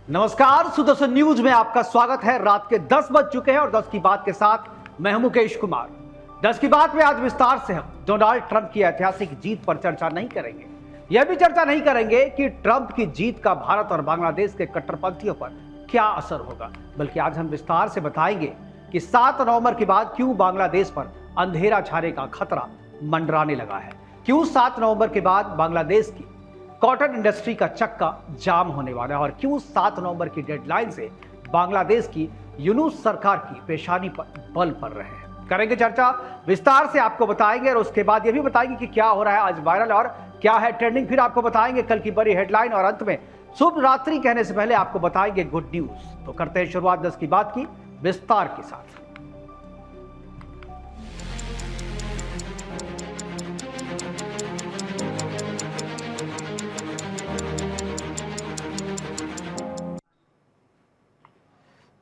नमस्कार, सुदर्शन न्यूज में आपका स्वागत है। रात के 10 बज चुके हैं और 10 की बात के साथ मैं हूं मुकेश कुमार। 10 की बात में आज विस्तार से हम डोनाल्ड ट्रंप की ऐतिहासिक जीत पर चर्चा नहीं करेंगे। यह भी चर्चा नहीं करेंगे कि ट्रंप की जीत का भारत और बांग्लादेश के कट्टरपंथियों पर क्या असर होगा, बल्कि आज हम विस्तार से बताएंगे कि 7 नवंबर के बाद क्यों बांग्लादेश पर अंधेरा छाने का खतरा मंडराने लगा है, क्यों 7 नवंबर के बाद बांग्लादेश की कॉटन इंडस्ट्री का चक्का जाम होने वाला है और क्यों 7 नवंबर की डेडलाइन से बांग्लादेश की यूनुस सरकार की पेशानी पर बल पड़ रहे हैं। करेंगे चर्चा, विस्तार से आपको बताएंगे और उसके बाद यह भी बताएंगे कि क्या हो रहा है आज वायरल और क्या है ट्रेंडिंग। फिर आपको बताएंगे कल की बड़ी हेडलाइन और अंत में शुभ रात्रि कहने से पहले आपको बताएंगे गुड न्यूज। तो करते हैं शुरुआत 10 की बात की विस्तार के साथ।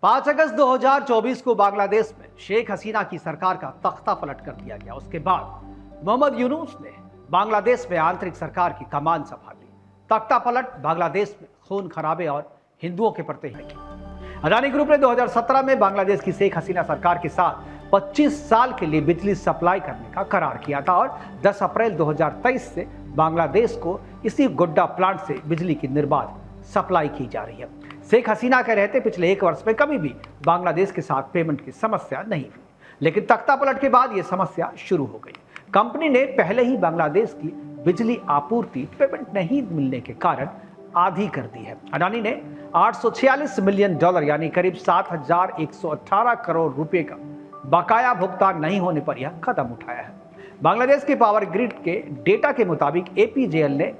पांच अगस्त 2024 को बांग्लादेश में शेख हसीना की सरकार का तख्ता पलट कर दिया गया। उसके बाद मोहम्मद यूनुस ने बांग्लादेश में आंतरिक सरकार की कमान संभाली। तख्ता पलट बांग्लादेश में खून खराबे और हिंदुओं के प्रति है। अडानी ग्रुप ने 2017 में बांग्लादेश की शेख हसीना सरकार के साथ 25 साल के लिए बिजली सप्लाई करने का करार किया था और 10 अप्रैल 2023 से बांग्लादेश को इसी गोड्डा प्लांट से बिजली की निर्बाध सप्लाई की जा रही है। शेख हसीना के रहते पिछले 1 वर्ष में कभी भी बांग्लादेश के साथ पेमेंट की समस्या नहीं हुई, लेकिन तख्ता पलट के बाद यह समस्या शुरू हो गई। कंपनी ने पहले ही बांग्लादेश की बिजली आपूर्ति पेमेंट नहीं मिलने के कारण आधी कर दी है। अडानी ने $846 मिलियन यानी करीब 7,118 करोड़ रुपए का बकाया भुगतान नहीं होने पर यह कदम उठाया है। बांग्लादेश के पावर ग्रिड के डेटा के मुताबिक APJL ने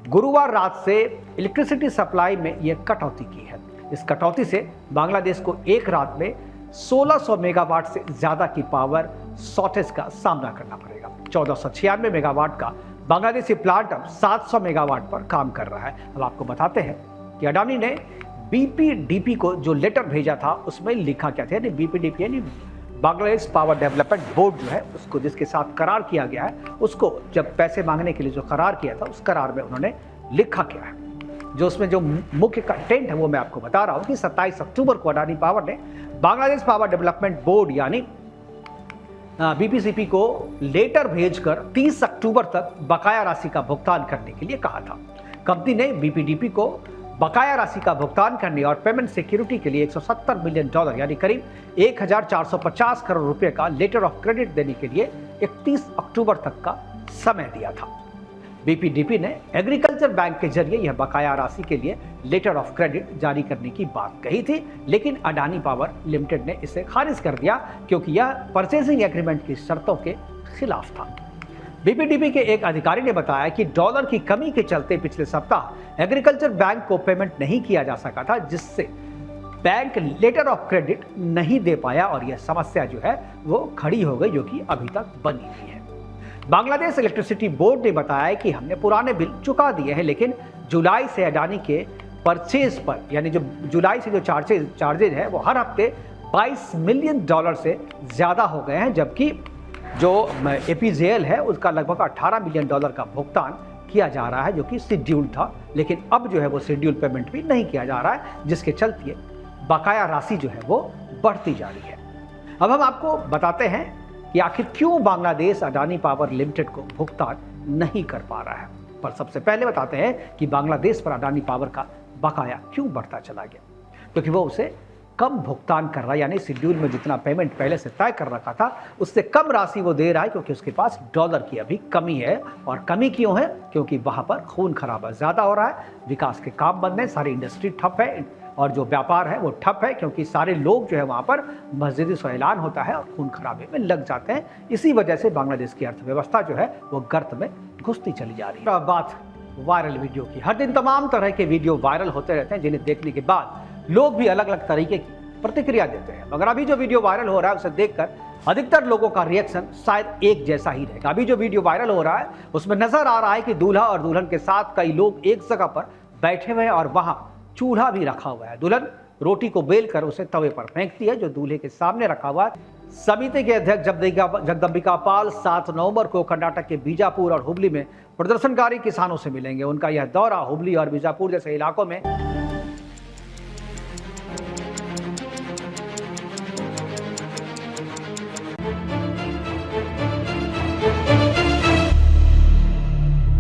गुरुवार रात से इलेक्ट्रिसिटी सप्लाई में यह कटौती की है। इस कटौती से बांग्लादेश को एक रात में 1600 मेगावाट से ज्यादा की पावर शॉर्टेज का सामना करना पड़ेगा। 1496 मेगावाट का बांग्लादेशी प्लांट अब 700 मेगावाट पर काम कर रहा है। अब आपको बताते हैं कि अडानी ने BPDP को जो लेटर भेजा था उसमें लिखा क्या था। यानी BPDP यानी बांग्लादेश पावर डेवलपमेंट बोर्ड जो है उसको, जिसके साथ करार किया गया है, उसको जब पैसे मांगने के लिए जो करार किया था उस करार में उन्होंने लिखा क्या है, जो उसमें जो मुख्य कंटेंट है वो मैं आपको बता रहा हूं कि 27 अक्टूबर को अडानी पावर ने बांग्लादेश पावर डेवलपमेंट बोर्ड यानी BPCP को लेटर भेजकर 30 अक्टूबर तक बकाया राशि का भुगतान करने के लिए कहा था। कंपनी ने BPDP को बकाया राशि का भुगतान करने और पेमेंट सिक्योरिटी के लिए $170 मिलियन यानी करीब 1,450 करोड़ रुपए का लेटर ऑफ क्रेडिट देने के लिए 31 अक्टूबर तक का समय दिया था। BPDP ने एग्रीकल्चर बैंक के जरिए यह बकाया राशि के लिए लेटर ऑफ क्रेडिट जारी करने की बात कही थी, लेकिन अडानी पावर लिमिटेड ने इसे खारिज कर दिया क्योंकि यह परचेसिंग एग्रीमेंट की शर्तों के खिलाफ था। BPDP के एक अधिकारी ने बताया कि डॉलर की कमी के चलते पिछले सप्ताह एग्रीकल्चर बैंक को पेमेंट नहीं किया जा सका था, जिससे बैंक लेटर ऑफ क्रेडिट नहीं दे पाया और यह समस्या जो है वो खड़ी हो गई, जो कि अभी तक बनी हुई है। बांग्लादेश इलेक्ट्रिसिटी बोर्ड ने बताया कि हमने पुराने बिल चुका दिए हैं, लेकिन जुलाई से अडानी के परचेज पर यानी जो जुलाई से जो चार्जेज है वो हर हफ्ते $22 मिलियन से ज्यादा हो गए हैं, जबकि जो APJL है उसका लगभग $18 मिलियन का भुगतान किया जा रहा है, जो कि शेड्यूल था, लेकिन अब जो है वो शेड्यूल पेमेंट भी नहीं किया जा रहा है, जिसके चलते बकाया राशि जो है वो बढ़ती जा रही है। अब हम आपको बताते हैं कि आखिर क्यों बांग्लादेश अडानी पावर लिमिटेड को भुगतान नहीं कर पा रहा है। पर सबसे पहले बताते हैं कि बांग्लादेश पर अडानी पावर का बकाया क्यों बढ़ता चला गया, क्योंकि वो उसे कम भुगतान कर रहा है, यानी शेड्यूल में जितना पेमेंट पहले से तय कर रखा था उससे कम राशि वो दे रहा है, क्योंकि उसके पास डॉलर की अभी कमी है। और कमी क्यों है? क्योंकि वहां पर खून खराबा ज्यादा हो रहा है, विकास के काम बंद है, सारी इंडस्ट्री ठप है और जो व्यापार है वो ठप है, क्योंकि सारे लोग जो है वहां पर मस्जिदी से ऐलान होता है और खून खराबे में लग जाते हैं। इसी वजह से बांग्लादेश की अर्थव्यवस्था जो है वो गर्त में घुसती चली जा रही है। बात वायरल वीडियो की, हर दिन तमाम तरह के वीडियो वायरल होते रहते हैं, जिन्हें देखने के बाद लोग भी अलग अलग तरीके की प्रतिक्रिया देते हैं। मगर अभी जो वीडियो वायरल हो रहा है उसे देखकर अधिकतर लोगों का रिएक्शन शायद एक जैसा ही रहेगा। अभी जो वीडियो वायरल हो रहा है उसमें नजर आ रहा है कि दूल्हा और दुल्हन के साथ कई लोग एक जगह पर बैठे हुए हैं और वहां चूल्हा भी रखा हुआ है। दुल्हन रोटी को बेलकर उसे तवे पर फेंकती है जो दूल्हे के सामने रखा हुआ है। समिति के अध्यक्ष जगदम्बिका पाल 7 नवंबर को कर्नाटक के बीजापुर और हुबली में प्रदर्शनकारी किसानों से मिलेंगे। उनका यह दौरा हुबली और बीजापुर जैसे इलाकों में